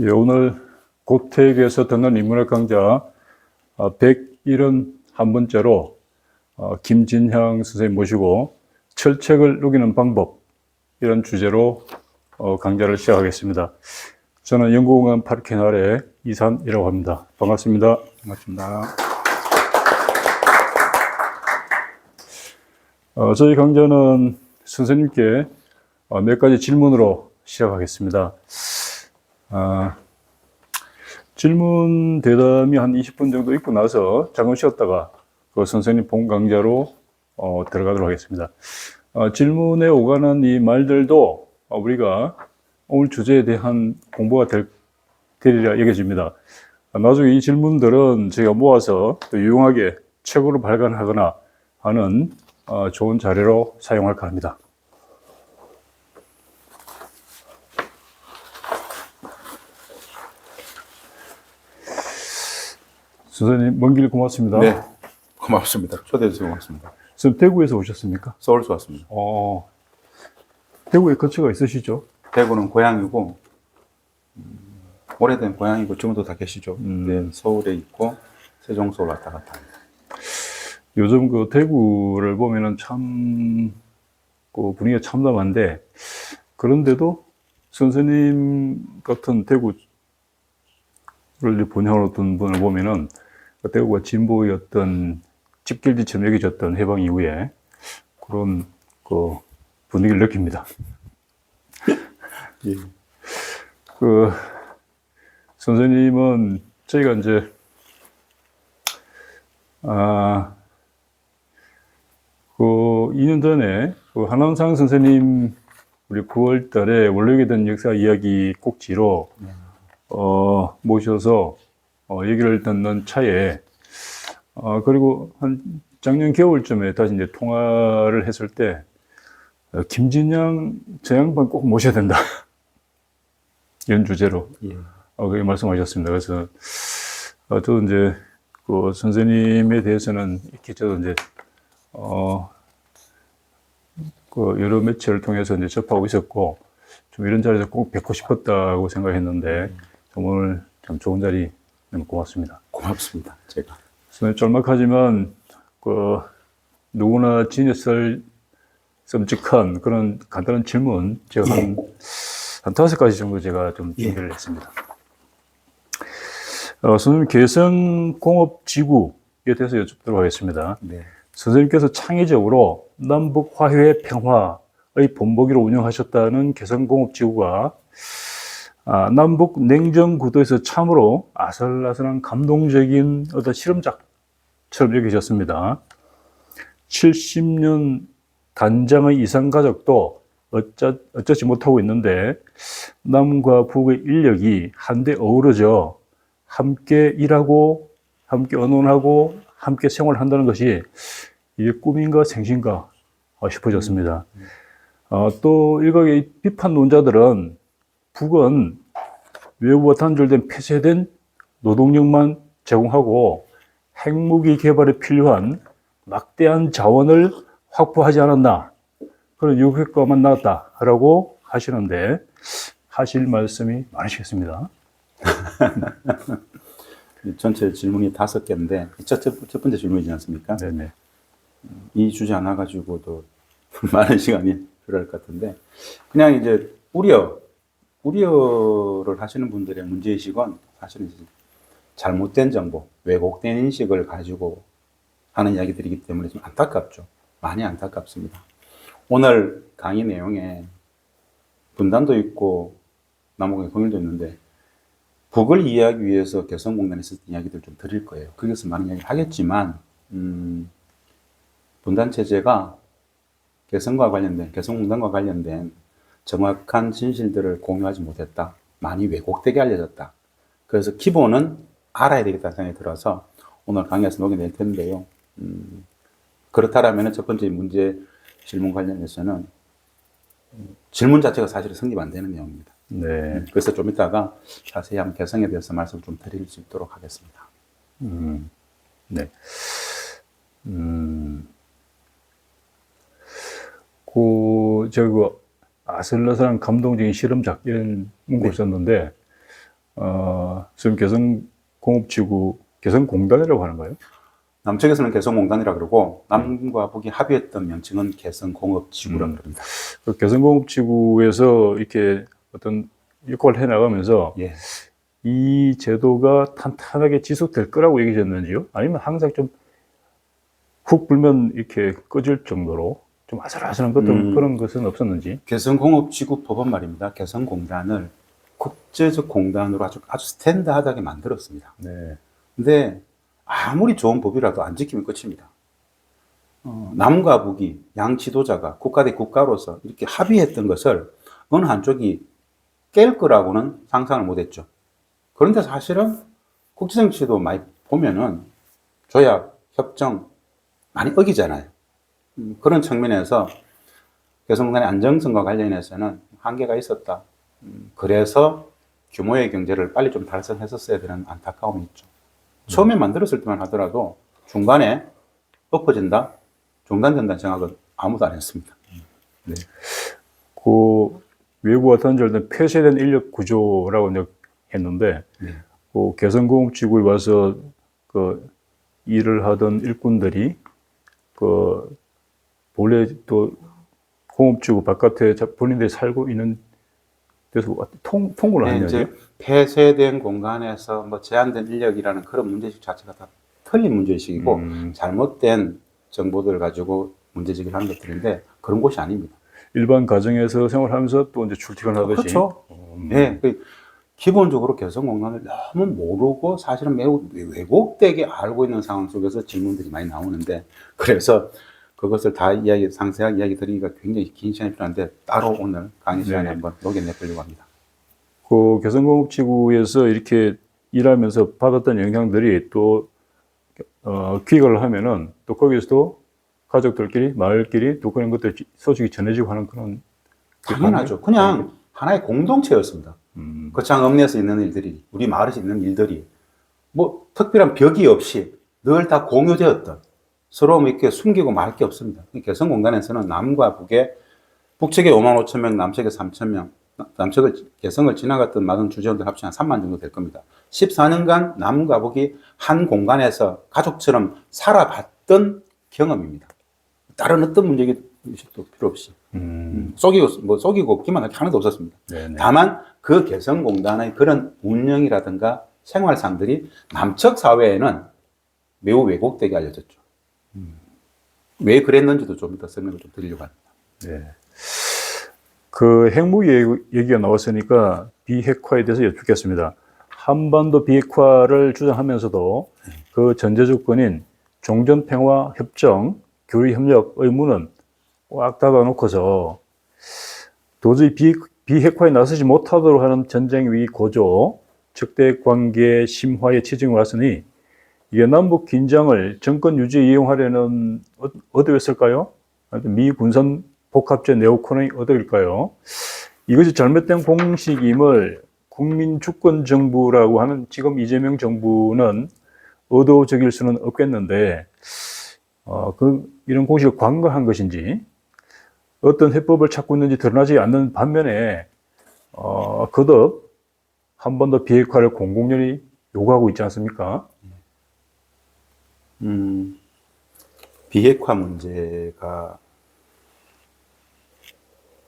예, 오늘 고택에서 듣는 인문학 강좌 171번째로 김진향 선생님 모시고 철책을 녹이는 방법, 이런 주제로 강좌를 시작하겠습니다. 저는 연구공간 파리켄 아래 이산이라고 합니다. 반갑습니다. 반갑습니다. 저희 강좌는 선생님께 몇 가지 질문으로 시작하겠습니다. 질문 대담이 한 20분 정도 있고 나서 잠깐 쉬었다가 그 선생님 본 강좌로 들어가도록 하겠습니다. 질문에 오가는 이 말들도 우리가 오늘 주제에 대한 공부가 되리라 여겨집니다. 나중에 이 질문들은 저희가 모아서 또 유용하게 책으로 발간하거나 하는 좋은 자료로 사용할까 합니다. 선생님, 먼 길 고맙습니다. 네, 고맙습니다. 초대해 주셔서 고맙습니다. 선생님, 대구에서 오셨습니까? 서울에서 왔습니다. 대구에 거처가 있으시죠? 대구는 고향이고, 오래된 고향이고, 지금도 다 계시죠. 네, 서울에 있고, 세종 서울 왔다 갔다 합니다. 요즘 그 대구를 보면은 참, 그 분위기가 참담한데, 그런데도 선생님 같은 대구를 본향으로 둔 분을 보면은, 대구가 진보의 어떤 집길지처럼 여겨졌던 해방 이후에 그런 그 분위기를 느낍니다. 예. 그 선생님은 저희가 이제 그 2년 전에 그 한원상 선생님 우리 9월 달에 원로에게 된 역사 이야기 꼭지로 모셔서 얘기를 듣는 차에 그리고 한 작년 겨울쯤에 다시 이제 통화를 했을 때 김진양 저 양반 꼭 모셔야 된다. 이런 주제로 예. 그렇게 말씀하셨습니다. 그래서 저도 이제 그 선생님에 대해서는 이렇게 저도 이제 그 여러 매체를 통해서 이제 접하고 있었고 좀 이런 자리에서 꼭 뵙고 싶었다고 생각했는데 오늘 참 좋은 자리 너무 고맙습니다. 고맙습니다. 제가. 선생님 짤막하지만 그 누구나 지녔을 끔찍한 그런 간단한 질문 제가 한 5가지 정도 제가 좀 준비를 했습니다. 선생님 개성공업지구에 대해서 여쭙도록 하겠습니다. 네. 선생님께서 창의적으로 남북 화해 평화의 본보기로 운영하셨다는 개성공업지구가 남북 냉전 구도에서 참으로 아슬아슬한 감동적인 어떤 실험작처럼 여겨졌습니다. 70년 단장의 이산가족도 어쩌지 못하고 있는데 남과 북의 인력이 한데 어우러져 함께 일하고 함께 언론하고 함께 생활한다는 것이 이게 꿈인가 생신가 싶어졌습니다. 또 일각의 비판론자들은 북은 외부와 단절된 폐쇄된 노동력만 제공하고 핵무기 개발에 필요한 막대한 자원을 확보하지 않았나, 그런 역효과만 나왔다라고 하시는데 하실 말씀이 많으시겠습니다. 전체 질문이 5개인데, 첫 번째 질문이지 않습니까? 네네. 이 주제 하나 가지고도 많은 시간이 필요할 것 같은데, 그냥 이제 우려를 하시는 분들의 문제의식은 사실은 잘못된 정보, 왜곡된 인식을 가지고 하는 이야기들이기 때문에 좀 안타깝죠. 많이 안타깝습니다. 오늘 강의 내용에 분단도 있고 남북의 통일도 있는데 북을 이해하기 위해서 개성공단에 있었던 이야기들 좀 드릴 거예요. 거기서 많은 이야기를 하겠지만 분단체제가 개성공단과 관련된 정확한 진실들을 공유하지 못했다. 많이 왜곡되게 알려졌다. 그래서 기본은 알아야 되겠다는 생각이 들어서 오늘 강의에서 녹여낼 텐데요. 그렇다면 첫 번째 문제 질문 관련해서는 질문 자체가 사실 성립 안 되는 내용입니다. 네. 그래서 좀 이따가 자세히 한번 개성에 대해서 말씀을 좀 드릴 수 있도록 하겠습니다. 네. 제가 아슬아슬한 감동적인 실험작 이런 문구를 썼는데 지금 개성공업지구, 개성공단이라고 하는 거예요? 남측에서는 개성공단이라 그러고 남과 북이 합의했던 명칭은 개성공업지구라고 그럽니다. 그 개성공업지구에서 이렇게 어떤 역할을 해나가면서 예. 이 제도가 탄탄하게 지속될 거라고 얘기하셨는지요? 아니면 항상 좀 훅 불면 이렇게 꺼질 정도로 좀 아슬아슬한 그런 것은 없었는지? 개성공업지구 법은 말입니다. 개성공단을 국제적 공단으로 아주 스탠다드하게 만들었습니다. 네. 근데 아무리 좋은 법이라도 안 지키면 끝입니다. 남과 북이 양 지도자가 국가 대 국가로서 이렇게 합의했던 것을 어느 한쪽이 깰 거라고는 상상을 못했죠. 그런데 사실은 국제정치도 많이 보면은 조약, 협정 많이 어기잖아요. 그런 측면에서 개성공단의 안정성과 관련해서는 한계가 있었다. 그래서 규모의 경제를 빨리 좀 달성했었어야 되는 안타까움이 있죠. 처음에 만들었을 때만 하더라도 중간에 엎어진다, 중단된다는 생각은 아무도 안 했습니다. 네. 그 외부와 단절된 폐쇄된 인력 구조라고 이제 했는데, 네. 그 개성공업지구에 와서 그 일을 하던 일꾼들이 그 본래 또 공업지구 바깥에 본인들이 살고 있는 데서 통보를 네, 하냐? 이제 폐쇄된 공간에서 뭐 제한된 인력이라는 그런 문제식 자체가 다 틀린 문제식이고 잘못된 정보들을 가지고 문제제기를 하는 것들인데 그런 곳이 아닙니다. 일반 가정에서 생활하면서 또 이제 출퇴근하듯이. 그렇죠. 네, 기본적으로 개성공단을 너무 모르고 사실은 매우 왜곡되게 알고 있는 상황 속에서 질문들이 많이 나오는데 그래서 그것을 다 상세하게 이야기 드리기가 굉장히 긴 시간이 필요한데 따로 오늘 강의 시간에 한번 녹여내보려고 합니다. 그 개성공업지구에서 이렇게 일하면서 받았던 영향들이 또 귀가를 하면은 또 거기서도 가족들끼리 마을끼리 또 그런 것들 소식이 전해지고 하는 그런. 당연하죠. 그냥 하나의 공동체였습니다. 거창 읍내에서 있는 일들이 우리 마을에서 있는 일들이 뭐 특별한 벽이 없이 늘 다 공유되었던 서로 이렇게 숨기고 말 게 없습니다. 개성공단에서는 남과 북에 북측에 5만 5천 명, 남측에 3천 명, 개성을 지나갔던 많은 주재원들 합치면 3만 정도 될 겁니다. 14년간 남과 북이 한 공간에서 가족처럼 살아봤던 경험입니다. 다른 어떤 문제도 필요 없이. 속이고 기만할 게 하나도 없었습니다. 네네. 다만 그 개성공단의 그런 운영이라든가 생활상들이 남측 사회에는 매우 왜곡되게 알려졌죠. 왜 그랬는지도 좀 이따 설명을 좀 드리려고 합니다. 네. 그 핵무기 얘기가 나왔으니까 비핵화에 대해서 여쭙겠습니다. 한반도 비핵화를 주장하면서도 그 전제 조건인 종전평화 협정, 교류협력 의무는 꽉 닫아놓고서 도저히 비핵화에 나서지 못하도록 하는 전쟁 위기 고조, 적대 관계 심화에 치중해 왔으니 이게 남북 긴장을 정권 유지에 이용하려는 어디였을까요? 미 군산 복합제 네오콘의 어디일까요? 이것이 잘못된 공식임을 국민주권정부라고 하는 지금 이재명 정부는 의도적일 수는 없겠는데 이런 공식을 관과한 것인지 어떤 해법을 찾고 있는지 드러나지 않는 반면에 거듭 한 번 더 비핵화를 공공연히 요구하고 있지 않습니까? 비핵화 문제가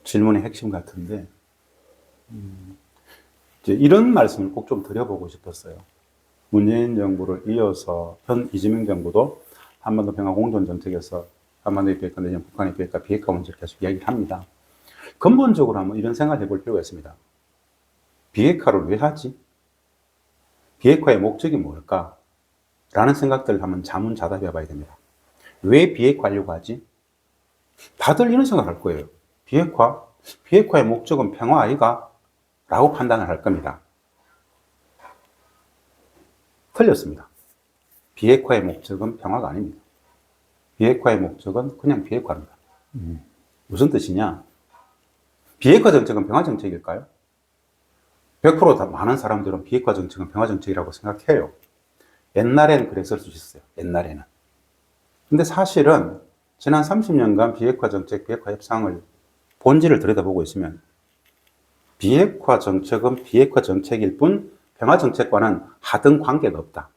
질문의 핵심 같은데 이제 이런 말씀을 꼭 좀 드려보고 싶었어요. 문재인 정부를 이어서 현 이재명 정부도 한반도 평화 공존 정책에서 한반도의 비핵화 내지는 북한의 비핵화 문제를 계속 이야기를 합니다. 근본적으로 한번 이런 생각을 해볼 필요가 있습니다. 비핵화를 왜 하지? 비핵화의 목적이 뭘까? 라는 생각들을 한번 자문자답해 봐야 됩니다. 왜 비핵화하려고 하지? 다들 이런 생각을 할 거예요. 비핵화의 목적은 평화 아이가? 라고 판단을 할 겁니다. 틀렸습니다. 비핵화의 목적은 평화가 아닙니다. 비핵화의 목적은 그냥 비핵화입니다. 무슨 뜻이냐? 비핵화 정책은 평화 정책일까요? 100% 많은 사람들은 비핵화 정책은 평화 정책이라고 생각해요. 옛날에는 그랬을 수 있어요. 옛날에는. 근데 사실은 지난 30년간 비핵화 정책, 비핵화 협상을 본질을 들여다보고 있으면 비핵화 정책은 비핵화 정책일 뿐 평화정책과는 하등 관계가 없다.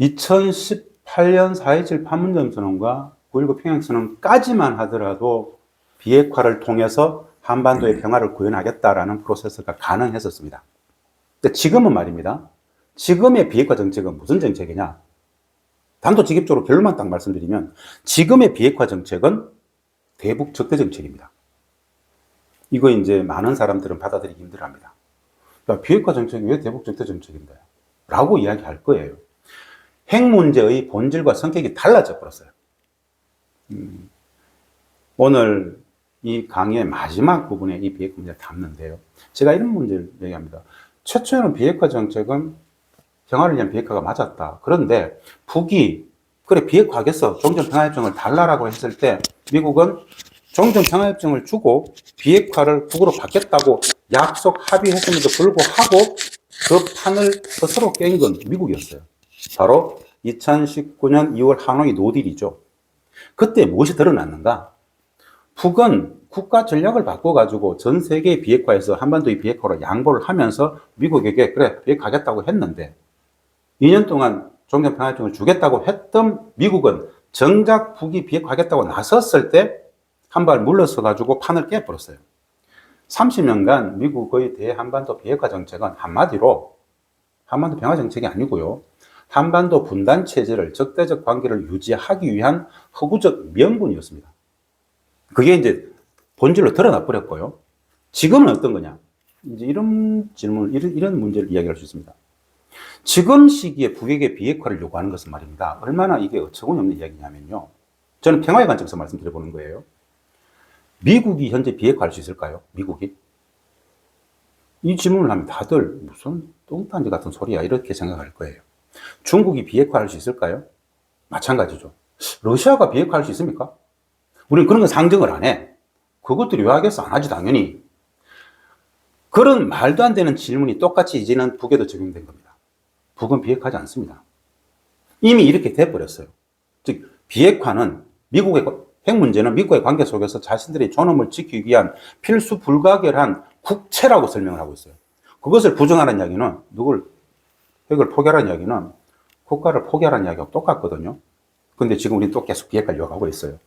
2018년 4.27 판문점 선언과 9.19 평양선언까지만 하더라도 비핵화를 통해서 한반도의 평화를 구현하겠다라는 프로세스가 가능했었습니다. 근데 지금은 말입니다. 지금의 비핵화 정책은 무슨 정책이냐? 단도직입적으로 결론만 딱 말씀드리면 지금의 비핵화 정책은 대북 적대 정책입니다. 이거 이제 많은 사람들은 받아들이기 힘들어합니다. 야, 비핵화 정책이 왜 대북 적대 정책인데? 라고 이야기할 거예요. 핵 문제의 본질과 성격이 달라져 버렸어요. 오늘 이 강의의 마지막 부분에 이 비핵화 문제를 담는데요. 제가 이런 문제를 얘기합니다. 최초에는 비핵화 정책은 평화를 위한 비핵화가 맞았다. 그런데 북이 그래 비핵화하겠어. 종전평화협정을 달라라고 했을 때 미국은 종전평화협정을 주고 비핵화를 북으로 받겠다고 약속 합의했음에도 불구하고 그 판을 스스로 깬 건 미국이었어요. 바로 2019년 2월 하노이 노딜이죠. 그때 무엇이 드러났는가? 북은 국가 전략을 바꿔가지고 전 세계 비핵화에서 한반도의 비핵화로 양보를 하면서 미국에게 그래 비핵화하겠다고 했는데 2년 동안 종전평화협정을 주겠다고 했던 미국은 정작 북이 비핵화하겠다고 나섰을 때 한 발 물러서 가지고 판을 깨버렸어요. 30년간 미국의 대한반도 비핵화 정책은 한마디로 한반도 평화 정책이 아니고요. 한반도 분단 체제를 적대적 관계를 유지하기 위한 허구적 명분이었습니다. 그게 이제 본질로 드러나 버렸고요. 지금은 어떤 거냐? 이제 이런 질문, 이런 문제를 이야기할 수 있습니다. 지금 시기에 북에게 비핵화를 요구하는 것은 말입니다. 얼마나 이게 어처구니 없는 이야기냐면요. 저는 평화의 관점에서 말씀드려보는 거예요. 미국이 현재 비핵화할 수 있을까요? 미국이? 이 질문을 하면 다들 무슨 똥단지 같은 소리야 이렇게 생각할 거예요. 중국이 비핵화할 수 있을까요? 마찬가지죠. 러시아가 비핵화할 수 있습니까? 우리는 그런 건 상정을 안 해. 그것들이 왜 하겠어? 안 하지 당연히. 그런 말도 안 되는 질문이 똑같이 이제는 북에도 적용된 겁니다. 북은 비핵화하지 않습니다. 이미 이렇게 돼버렸어요. 즉 비핵화는 미국의 핵 문제는 미국의 관계 속에서 자신들의 존엄을 지키기 위한 필수 불가결한 국채라고 설명을 하고 있어요. 그것을 부정하는 이야기는 핵을 포기하라는 이야기는 국가를 포기하라는 이야기하고 똑같거든요. 근데 지금 우리는 또 계속 비핵화를 요구하고 있어요.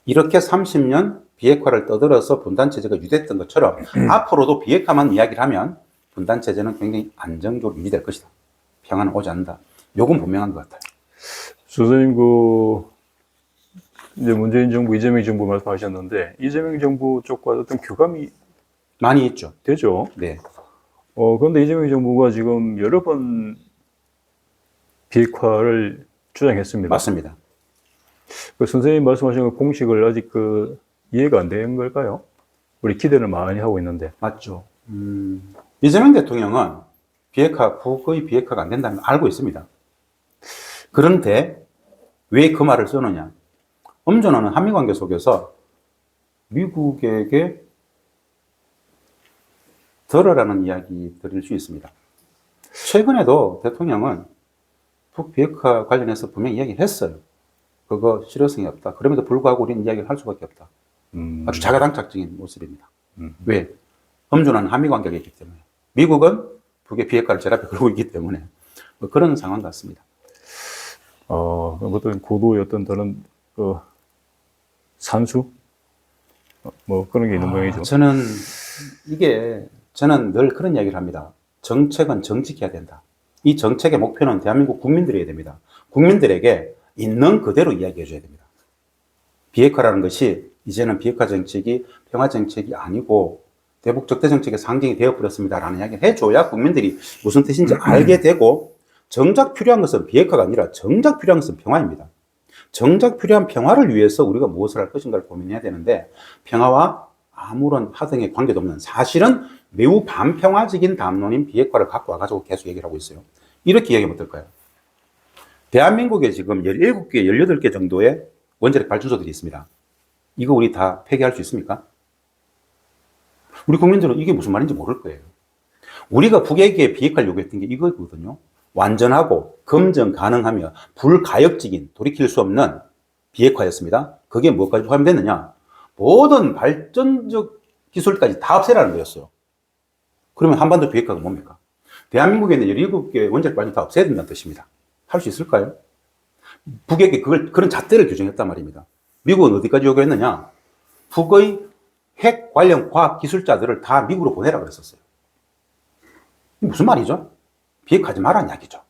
이렇게 30년 비핵화를 떠들어서 분단체제가 유지됐던 것처럼 앞으로도 비핵화만 이야기를 하면 분단체제는 굉장히 안정적으로 유지될 것이다. 평화는 오지 않는다. 요건 분명한 것 같아요. 선생님, 이제 문재인 정부, 이재명 정부 말씀하셨는데, 이재명 정부 쪽과 어떤 교감이 많이 있죠. 되죠. 네. 그런데 이재명 정부가 지금 여러 번 비핵화를 주장했습니다. 맞습니다. 선생님 말씀하신 그 공식을 아직 이해가 안 된 걸까요? 우리 기대를 많이 하고 있는데. 맞죠. 이재명 대통령은 북의 비핵화가 안 된다는 걸 알고 있습니다. 그런데 왜 그 말을 쓰느냐? 엄전하는 한미관계 속에서 미국에게 들으라는 이야기 드릴 수 있습니다. 최근에도 대통령은 북 비핵화 관련해서 분명히 이야기를 했어요. 그거 실효성이 없다. 그럼에도 불구하고 우리는 이야기를 할 수밖에 없다. 아주 자가당착적인 모습입니다. 왜? 엄존하는 한미관계가 있기 때문에. 미국은 북의 비핵화를 제압해 걸고 있기 때문에 그런 상황 같습니다. 어떤 고도의 어떤 다른 산수? 그런 게 있는 모양이죠. 저는 늘 그런 이야기를 합니다. 정책은 정직해야 된다. 이 정책의 목표는 대한민국 국민들이어야 됩니다. 국민들에게 있는 그대로 이야기해 줘야 됩니다. 비핵화라는 것이 이제는 비핵화 정책이 평화 정책이 아니고 대북 적대 정책의 상징이 되어버렸습니다라는 이야기를 해줘야 국민들이 무슨 뜻인지 알게 되고, 정작 필요한 것은 비핵화가 아니라 정작 필요한 것은 평화입니다. 정작 필요한 평화를 위해서 우리가 무엇을 할 것인가를 고민해야 되는데, 평화와 아무런 하등의 관계도 없는, 사실은 매우 반평화적인 담론인 비핵화를 갖고 와가지고 계속 얘기를 하고 있어요. 이렇게 이야기하면 어떨까요? 대한민국에 지금 17개, 18개 정도의 원자력 발전소들이 있습니다. 이거 우리 다 폐기할 수 있습니까? 우리 국민들은 이게 무슨 말인지 모를 거예요. 우리가 북에게 비핵화를 요구했던 게 이거거든요. 완전하고 검증 가능하며 불가역적인, 돌이킬 수 없는 비핵화였습니다. 그게 뭐까지 포함됐느냐? 모든 발전적 기술까지 다 없애라는 거였어요. 그러면 한반도 비핵화가 뭡니까? 대한민국에 있는 17개 원자력 발전 다 없애야 된다는 뜻입니다. 할 수 있을까요? 북에게 그런 잣대를 규정했단 말입니다. 미국은 어디까지 요구했느냐? 북의 핵 관련 과학 기술자들을 다 미국으로 보내라고 했었어요. 무슨 말이죠? 비핵화하지 말라는 이야기죠.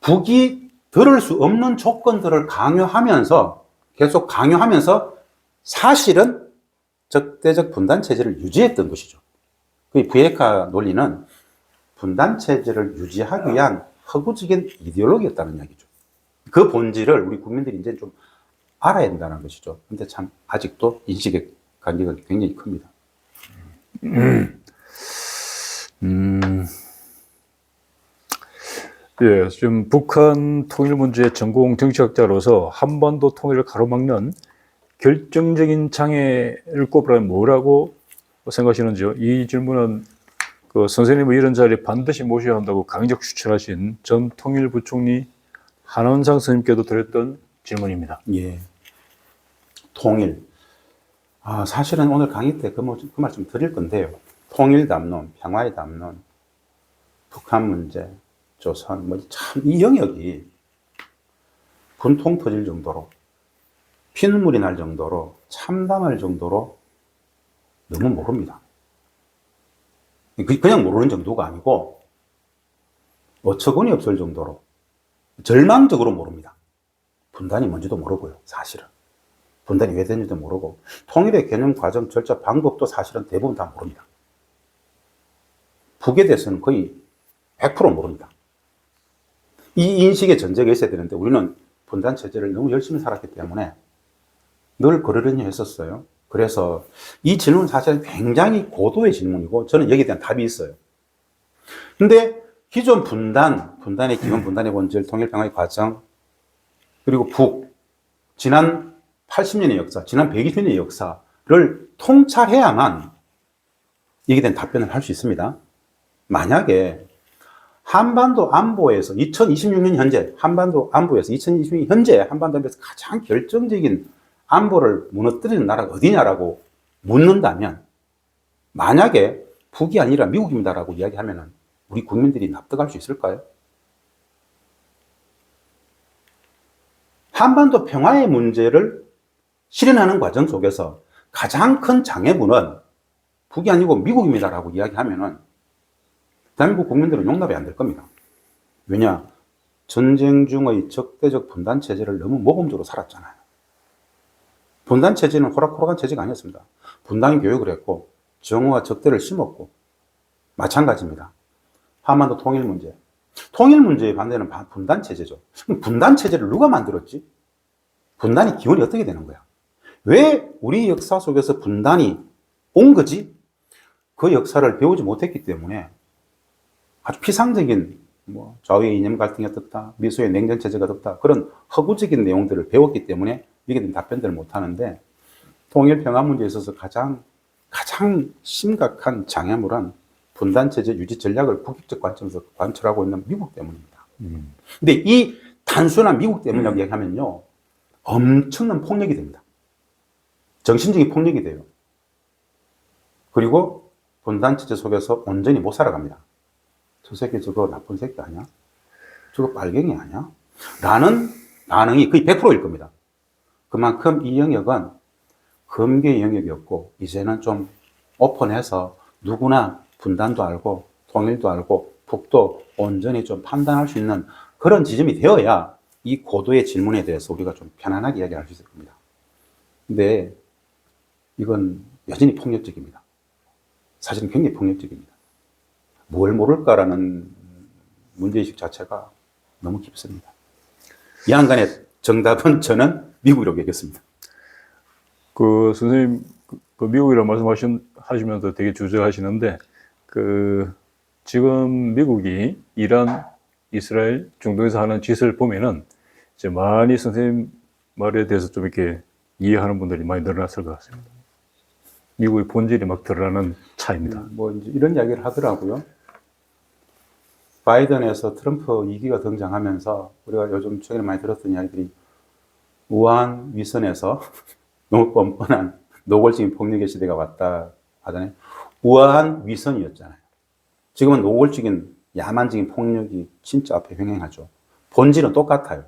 북이 들을 수 없는 조건들을 강요하면서 계속 강요하면서 사실은 적대적 분단 체제를 유지했던 것이죠. 그 비핵화 논리는 분단 체제를 유지하기 위한 허구적인 이데올로기였다는 이야기죠. 그 본질을 우리 국민들이 이제 좀 알아야 된다는 것이죠. 근데 참 아직도 인식의 관계가 굉장히 큽니다. 예, 지금 북한 통일 문제의 전공 정치학자로서 한반도 통일을 가로막는 결정적인 장애를 꼽으라면 뭐라고 생각하시는지요? 이 질문은 그 선생님의 이런 자리에 반드시 모셔야 한다고 강력 추천하신 전 통일부총리 한원상 선생님께도 드렸던 질문입니다. 예. 통일. 사실은 오늘 강의 때 그 말 좀 드릴 건데요. 통일 담론, 평화의 담론, 북한 문제, 조선, 참, 이 영역이 분통 터질 정도로, 피눈물이 날 정도로, 참담할 정도로 너무 모릅니다. 그냥 모르는 정도가 아니고, 어처구니 없을 정도로, 절망적으로 모릅니다. 분단이 뭔지도 모르고요, 사실은. 분단이 왜 되는지도 모르고, 통일의 개념, 과정, 절차, 방법도 사실은 대부분 다 모릅니다. 북에 대해서는 거의 100% 모릅니다. 이 인식의 전제가 있어야 되는데 우리는 분단 체제를 너무 열심히 살았기 때문에 늘 그러려니 했었어요. 그래서 이 질문은 사실 굉장히 고도의 질문이고 저는 여기에 대한 답이 있어요. 근데 기존 분단의 기본, 분단의 본질, 통일 평화의 과정, 그리고 지난 80년의 역사, 지난 120년의 역사를 통찰해야만 여기에 대한 답변을 할 수 있습니다. 만약에 한반도 안보에서 2026년 현재 한반도 안보에서 2026년 현재 한반도 안보에서 가장 결정적인 안보를 무너뜨리는 나라가 어디냐라고 묻는다면 만약에 북이 아니라 미국입니다라고 이야기하면 우리 국민들이 납득할 수 있을까요? 한반도 평화의 문제를 실현하는 과정 속에서 가장 큰 장애물은 북이 아니고 미국입니다라고 이야기하면 대한민국 국민들은 용납이 안 될 겁니다. 왜냐? 전쟁 중의 적대적 분단 체제를 너무 모범적으로 살았잖아요. 분단 체제는 호락호락한 체제가 아니었습니다. 분단 교육을 했고 정오와 적대를 심었고 마찬가지입니다. 한반도 통일 문제. 통일 문제의 반대는 분단 체제죠. 그럼 분단 체제를 누가 만들었지? 분단의 기원이 어떻게 되는 거야? 왜 우리 역사 속에서 분단이 온 거지? 그 역사를 배우지 못했기 때문에 아주 피상적인 좌우의 이념 갈등이 어떻다, 미소의 냉전 체제가 어떻다 그런 허구적인 내용들을 배웠기 때문에 이게 된 답변들을 못 하는데 통일 평화 문제에 있어서 가장 심각한 장애물은 분단 체제 유지 전략을 국익적 관점에서 관철하고 있는 미국 때문입니다. 근데 이 단순한 미국 때문이라고 얘기하면요 엄청난 폭력이 됩니다. 정신적인 폭력이 돼요. 그리고 분단 체제 속에서 온전히 못 살아갑니다. 저 새끼 저거 나쁜 새끼 아니야? 저거 빨갱이 아니야? 라는 반응이 거의 100%일 겁니다. 그만큼 이 영역은 금계의 영역이었고 이제는 좀 오픈해서 누구나 분단도 알고 통일도 알고 북도 온전히 좀 판단할 수 있는 그런 지점이 되어야 이 고도의 질문에 대해서 우리가 좀 편안하게 이야기할 수 있을 겁니다. 근데 이건 여전히 폭력적입니다. 사실은 굉장히 폭력적입니다. 뭘 모를까라는 문제의식 자체가 너무 깊습니다. 이 한간의 정답은 저는 미국이라고 얘기했습니다. 그 선생님 그 미국이라고 말씀하시면서 되게 주저하시는데 지금 미국이 이란, 이스라엘, 중동에서 하는 짓을 보면은 이제 많이 선생님 말에 대해서 좀 이렇게 이해하는 분들이 많이 늘어났을 것 같습니다. 미국의 본질이 막 드러나는 차이입니다. 이제 이런 이야기를 하더라고요. 바이든에서 트럼프 2기가 등장하면서 우리가 요즘 최근에 많이 들었던 이야기들이 우한 위선에서 너무 뻔뻔한 노골적인 폭력의 시대가 왔다 하잖아요. 우한 위선이었잖아요. 지금은 노골적인 야만적인 폭력이 진짜 앞에 횡행하죠. 본질은 똑같아요.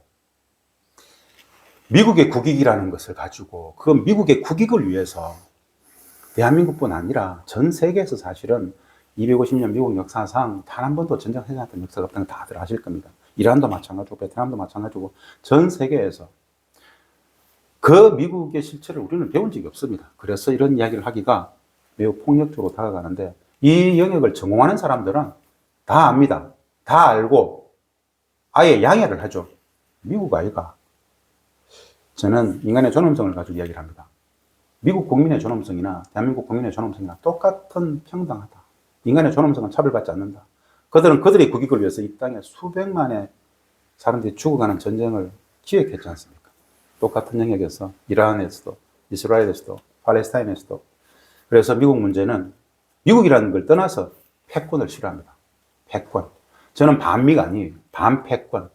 미국의 국익이라는 것을 가지고 그 미국의 국익을 위해서 대한민국뿐 아니라 전 세계에서 사실은 250년 미국 역사상 단 한 번도 전쟁을 해놨던 역사가 없다는 거 다들 아실 겁니다. 이란도 마찬가지고 베트남도 마찬가지고 전 세계에서 그 미국의 실체를 우리는 배운 적이 없습니다. 그래서 이런 이야기를 하기가 매우 폭력적으로 다가가는데 이 영역을 전공하는 사람들은 다 압니다. 다 알고 아예 양해를 하죠. 미국 아이가. 저는 인간의 존엄성을 가지고 이야기를 합니다. 미국 국민의 존엄성이나 대한민국 국민의 존엄성이나 똑같은 평등하다. 인간의 존엄성은 차별받지 않는다. 그들은 그들의 국익을 위해서 이 땅에 수백만의 사람들이 죽어가는 전쟁을 기획했지 않습니까? 똑같은 영역에서 이란에서도 이스라엘에서도 팔레스타인에서도. 그래서 미국 문제는 미국이라는 걸 떠나서 패권을 싫어합니다. 패권. 저는 반미가 아니에요. 반패권.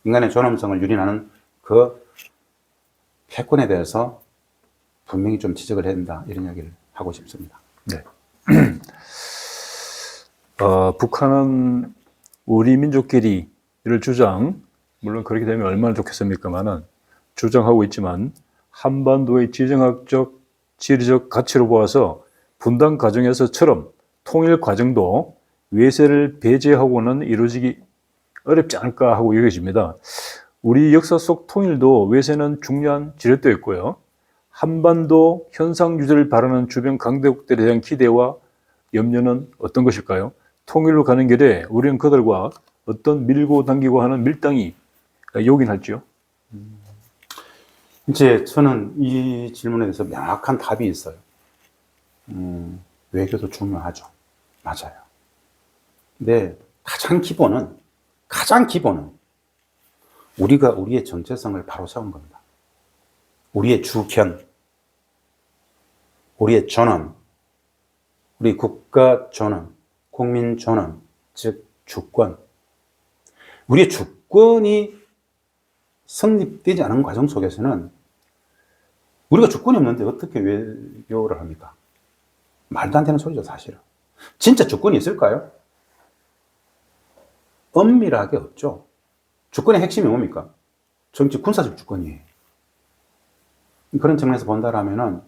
인간의 존엄성을 유린하는 그 패권에 대해서 분명히 좀 지적을 해야 된다. 이런 이야기를 하고 싶습니다. 네. 북한은 우리 민족끼리 이를 주장, 물론 그렇게 되면 얼마나 좋겠습니까만은 주장하고 있지만 한반도의 지정학적, 지리적 가치로 보아서 분단 과정에서처럼 통일 과정도 외세를 배제하고는 이루어지기 어렵지 않을까 하고 여겨집니다. 우리 역사 속 통일도 외세는 중요한 지렛대였고요. 한반도 현상 유지를 바라는 주변 강대국들에 대한 기대와 염려는 어떤 것일까요? 통일로 가는 길에 우리는 그들과 어떤 밀고 당기고 하는 밀당이 요긴할지요? 이제 저는 이 질문에 대해서 명확한 답이 있어요. 외교도 중요하죠. 맞아요. 근데 가장 기본은 우리가 우리의 정체성을 바로 세운 겁니다. 우리의 주권, 우리의 존엄, 우리 국가 존엄, 국민 존엄, 즉 주권. 우리의 주권이 성립되지 않은 과정 속에서는 우리가 주권이 없는데 어떻게 외교를 합니까? 말도 안 되는 소리죠, 사실은. 진짜 주권이 있을까요? 엄밀하게 없죠. 주권의 핵심이 뭡니까? 정치 군사적 주권이에요. 그런 측면에서 본다라면은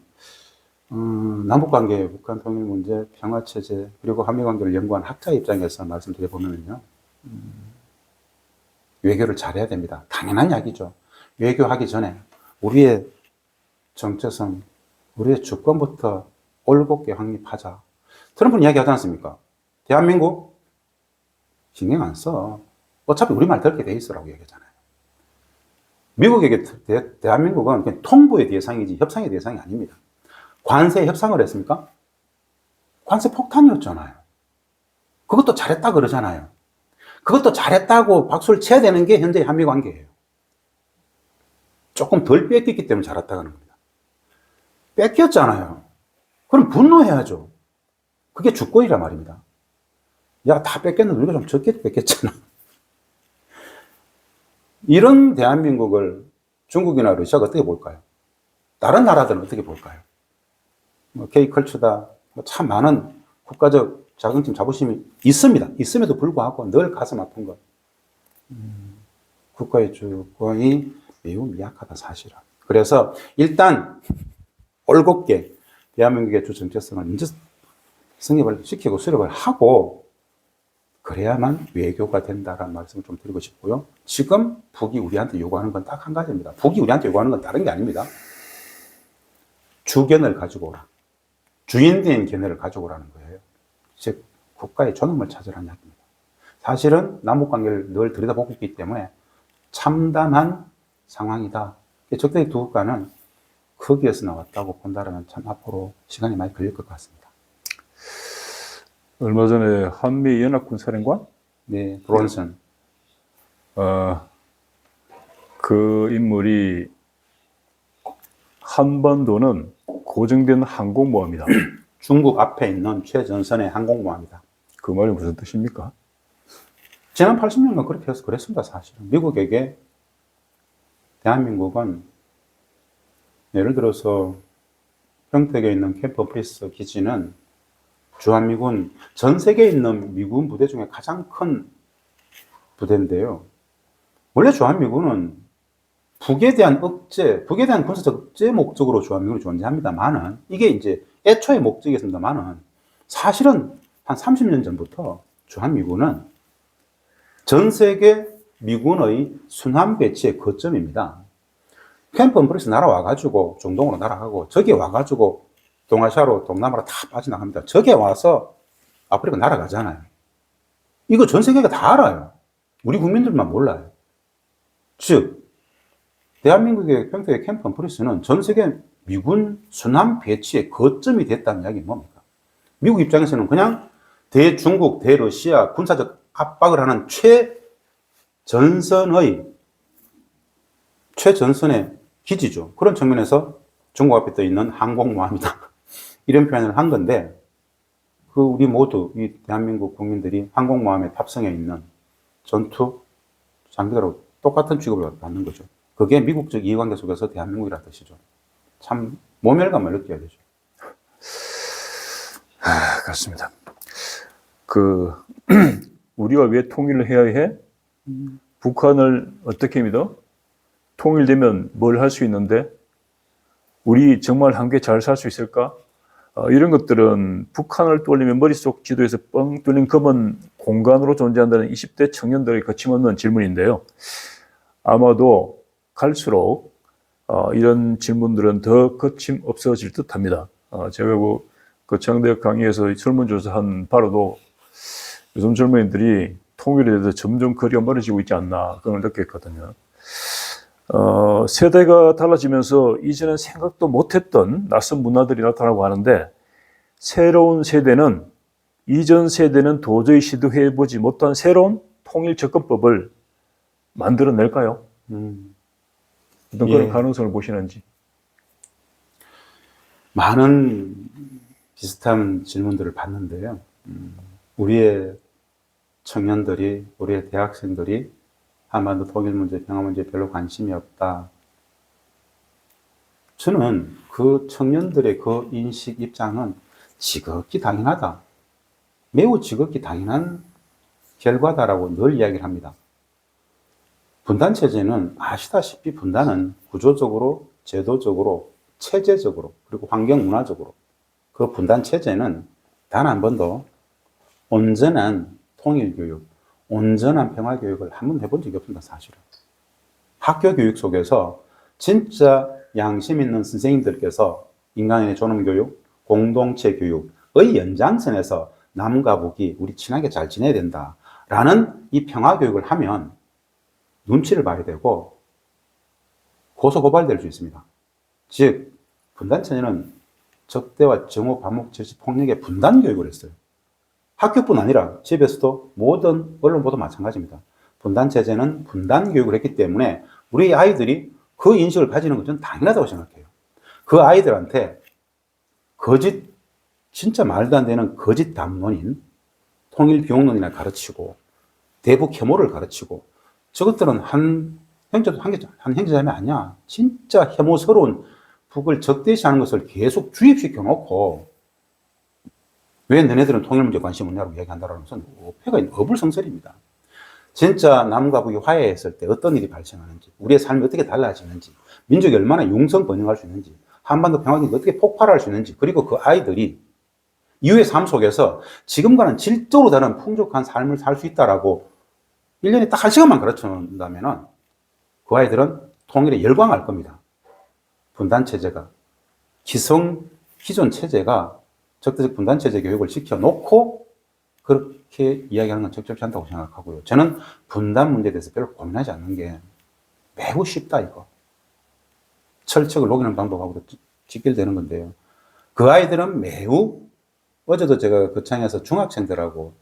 남북관계, 북한 통일 문제, 평화체제, 그리고 한미관계를 연구한 학자 입장에서 말씀드려보면요. 외교를 잘해야 됩니다. 당연한 이야기죠. 외교하기 전에 우리의 정체성, 우리의 주권부터 올곧게 확립하자. 트럼프는 이야기하지 않습니까? 대한민국 신경 안 써. 어차피 우리말 듣게 돼 있으라고 얘기하잖아요. 미국에게 대한민국은 그냥 통보의 대상이지 협상의 대상이 아닙니다. 관세 협상을 했습니까? 관세 폭탄이었잖아요. 그것도 잘했다 그러잖아요. 그것도 잘했다고 박수를 쳐야 되는 게 현재의 한미 관계예요. 조금 덜 뺏겼기 때문에 잘했다는 겁니다. 뺏겼잖아요. 그럼 분노해야죠. 그게 주권이란 말입니다. 야, 다 뺏겼는데 우리가 좀 적게 뺏겼잖아. 이런 대한민국을 중국이나 러시아가 어떻게 볼까요? 다른 나라들은 어떻게 볼까요? K컬처다. 참 많은 국가적 자긍심, 자부심이 있습니다. 있음에도 불구하고 늘 가슴 아픈 것. 국가의 주권이 매우 미약하다, 사실은. 그래서 일단 올곧게 대한민국의 주 정체성을 먼저 성립을 시키고 수립을 하고 그래야만 외교가 된다라는 말씀을 좀 드리고 싶고요. 지금 북이 우리한테 요구하는 건 딱 한 가지입니다. 북이 우리한테 요구하는 건 다른 게 아닙니다. 주견을 가지고 오라. 주인된 견해를 가지고 오라는 거예요. 즉 국가의 존엄을 찾으라는 이야기입니다. 사실은 남북관계를 늘 들여다보고 있기 때문에 참담한 상황이다. 적당히 두 국가는 거기에서 나왔다고 본다면 참 앞으로 시간이 많이 걸릴 것 같습니다. 얼마 전에 한미 연합군 사령관? 네, 브론슨. 그 인물이 한반도는 고정된 항공모함이다. 중국 앞에 있는 최전선의 항공모함이다. 그 말이 무슨 뜻입니까? 지난 80년간 그렇게 해서 그랬습니다, 사실은. 미국에게 대한민국은 예를 들어서 평택에 있는 캠프 오피스 기지는 주한미군 전 세계에 있는 미군 부대 중에 가장 큰 부대인데요. 원래 주한미군은 북에 대한 군사적 억제 목적으로 주한미군이 존재합니다만은 이게 이제 애초의 목적이었습니다만은 사실은 한 30년 전부터 주한미군은 전 세계 미군의 순환 배치의 거점입니다. 캠프 언프리스 날아와가지고 중동으로 날아가고 저기 와가지고 동아시아로 동남아로 다 빠져나갑니다. 저기 와서 아프리카 날아가잖아요. 이거 전 세계가 다 알아요. 우리 국민들만 몰라요. 즉 대한민국의 평택의 캠프 언프리스는 전 세계 미군 순환 배치의 거점이 됐다는 이야기는 뭡니까? 미국 입장에서는 그냥 대중국, 대러시아 군사적 압박을 하는 최전선의 기지죠. 그런 측면에서 중국 앞에 떠 있는 항공모함이다. 이런 표현을 한 건데, 우리 모두, 이 대한민국 국민들이 항공모함에 탑승해 있는 전투 장비들하고 똑같은 취급을 받는 거죠. 그게 미국적 이해관계 속에서 대한민국이라는 뜻이죠. 참 모멸감을 느껴야 되죠. 그렇습니다. 우리가 왜 통일을 해야 해? 북한을 어떻게 믿어? 통일되면 뭘 할 수 있는데? 우리 정말 함께 잘 살 수 있을까? 이런 것들은 북한을 떠올리면 머릿속 지도에서 뻥 뚫린 검은 공간으로 존재한다는 20대 청년들의 거침없는 질문인데요. 아마도 갈수록 이런 질문들은 더 거침없어질 듯합니다. 제가 거창대학 강의에서 설문조사한 바로도 요즘 젊은이들이 통일에 대해서 점점 거리가 멀어지고 있지 않나 그걸 느꼈거든요. 세대가 달라지면서 이제는 생각도 못했던 낯선 문화들이 나타나고 하는데 새로운 세대는 이전 세대는 도저히 시도해보지 못한 새로운 통일 접근법을 만들어낼까요? 어떤 그런 가능성을 보시는지. 많은 비슷한 질문들을 받는데요. 우리의 청년들이, 우리의 대학생들이 한반도 통일 문제, 평화 문제에 별로 관심이 없다. 저는 그 청년들의 그 인식, 입장은 지극히 당연하다. 매우 지극히 당연한 결과다라고 늘 이야기를 합니다. 분단체제는 아시다시피 분단은 구조적으로, 제도적으로, 체제적으로, 그리고 환경문화적으로 그 분단체제는 단 한 번도 온전한 통일교육, 온전한 평화교육을 한 번 해본 적이 없습니다, 사실은. 학교 교육 속에서 진짜 양심 있는 선생님들께서 인간의 존엄교육, 공동체 교육의 연장선에서 남과 북이 우리 친하게 잘 지내야 된다라는 이 평화교육을 하면 눈치를 봐야 되고 고소고발될 수 있습니다. 즉, 분단체제는 적대와 정오, 반목, 질시, 폭력의 분단교육을 했어요. 학교뿐 아니라 집에서도 모든 언론 보도 마찬가지입니다. 분단체제는 분단교육을 했기 때문에 우리 아이들이 그 인식을 가지는 것은 당연하다고 생각해요. 그 아이들한테 진짜 말도 안 되는 거짓 담론인 통일비용론이나 가르치고 대북 혐오를 가르치고 저것들은 한 형제자매 아니야. 진짜 혐오스러운 북을 적대시하는 것을 계속 주입시켜 놓고 왜 너네들은 통일 문제 관심 없냐고 이야기한다는 것은 어불성설입니다. 진짜 남과 북이 화해했을 때 어떤 일이 발생하는지, 우리의 삶이 어떻게 달라지는지, 민족이 얼마나 융성 번영할 수 있는지, 한반도 평화경이 어떻게 폭발할 수 있는지, 그리고 그 아이들이 이후의 삶 속에서 지금과는 질적으로 다른 풍족한 삶을 살 수 있다라고 1년에 딱 1시간만 가르쳐준다면 그 아이들은 통일에 열광할 겁니다. 분단체제가, 기존 체제가 적대적 분단체제 교육을 시켜놓고 그렇게 이야기하는 건 적절치 않다고 생각하고요. 저는 분단 문제에 대해서 별로 고민하지 않는 게 매우 쉽다, 이거. 철책을 녹이는 방법하고도 직결되는 건데요. 그 아이들은 어제도 제가 거창에서 중학생들하고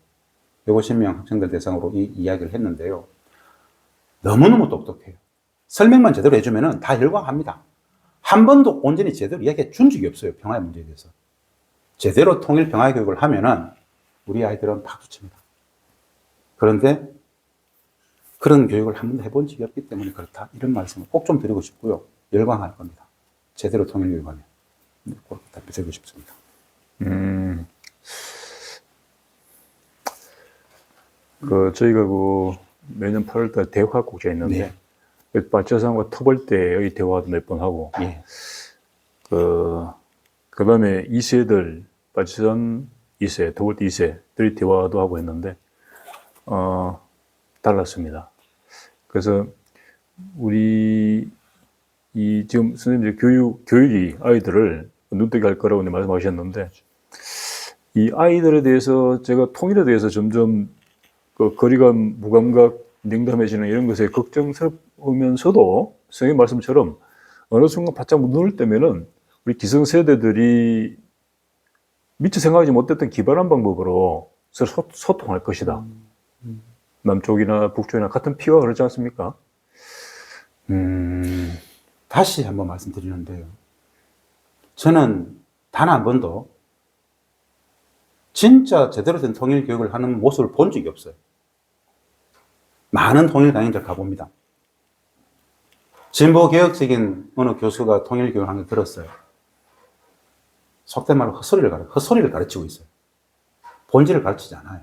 150명 학생들 대상으로 이 이야기를 했는데요. 너무너무 똑똑해요. 설명만 제대로 해주면 다 열광합니다. 한 번도 온전히 제대로 이야기해 준 적이 없어요. 평화의 문제에 대해서. 제대로 통일 평화 교육을 하면은 우리 아이들은 박수칩니다. 그런데 그런 교육을 한 번도 해본 적이 없기 때문에 그렇다. 이런 말씀을 꼭 좀 드리고 싶고요. 열광할 겁니다. 제대로 통일 교육하면. 꼭 답변드리고 싶습니다. 저희가 매년 8월달 대화 국제 있는데, 바치산과 터벌대의 대화도 몇 번 하고, 예. 그 다음에 2세들, 바치산 2세, 터벌대 2세들이 대화도 하고 했는데, 달랐습니다. 그래서 우리 지금 선생님들 교육이 아이들을 눈뜨게 할 거라고 말씀하셨는데, 이 아이들에 대해서 제가 통일에 대해서 점점 거리감, 무감각, 냉담해지는 이런 것에 걱정스러우면서도 선생님 말씀처럼 어느 순간 바짝 눈을 뜨면은 우리 기성세대들이 미처 생각하지 못했던 기발한 방법으로 서로 소통할 것이다. 남쪽이나 북쪽이나 같은 피가 그렇지 않습니까? 다시 한번 말씀드리는데요. 저는 단 한 번도 진짜 제대로 된 통일 교육을 하는 모습을 본 적이 없어요. 많은 통일 강의들 가봅니다. 진보 개혁적인 어느 교수가 통일 교육을 하는 걸 들었어요. 속된 말로 헛소리를 가르치고 있어요. 본질을 가르치지 않아요.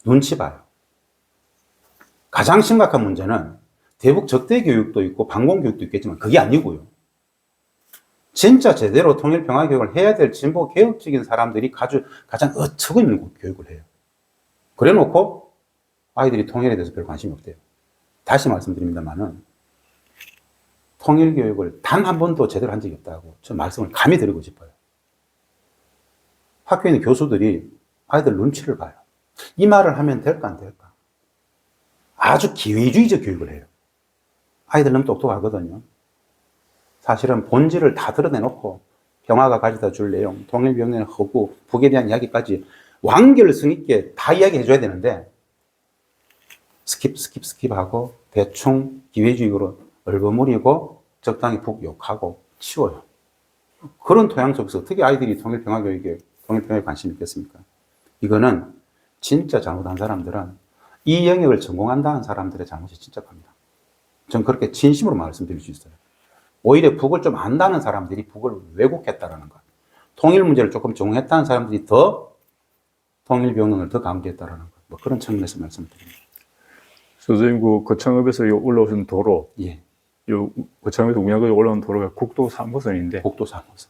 눈치 봐요. 가장 심각한 문제는 대북 적대 교육도 있고 반공 교육도 있겠지만 그게 아니고요. 진짜 제대로 통일 평화 교육을 해야 될 진보 개혁적인 사람들이 가장 어처구니없는 교육을 해요. 그래 놓고 아이들이 통일에 대해서 별 관심이 없대요. 다시 말씀드립니다만은 통일 교육을 단 한 번도 제대로 한 적이 없다고 저 말씀을 감히 드리고 싶어요. 학교에 있는 교수들이 아이들 눈치를 봐요. 이 말을 하면 될까 안 될까? 아주 기회주의적 교육을 해요. 아이들 너무 똑똑하거든요. 사실은 본질을 다 드러내놓고 평화가 가져다 줄 내용, 통일병론의 허구, 북에 대한 이야기까지 완결성 있게 다 이야기해 줘야 되는데 스킵하고 대충 기회주의로 얼버무리고 적당히 북 욕하고 치워요. 그런 토양 속에서 어떻게 아이들이 통일평화교육에 관심이 있겠습니까? 이거는 진짜 잘못한 사람들은 이 영역을 전공한다는 사람들의 잘못이 진짜 큽니다. 전 그렇게 진심으로 말씀드릴 수 있어요. 오히려 북을 좀 안다는 사람들이 북을 왜곡했다라는 것. 통일 문제를 조금 전공했다는 사람들이 더 통일병론을 더 강조했다라는 것. 뭐 그런 측면에서 말씀드립니다. 선생님, 거창읍에서 올라오신 도로, 예. 거창읍에서 웅양까지 올라온 도로가 국도 3호선인데, 국도 3호선.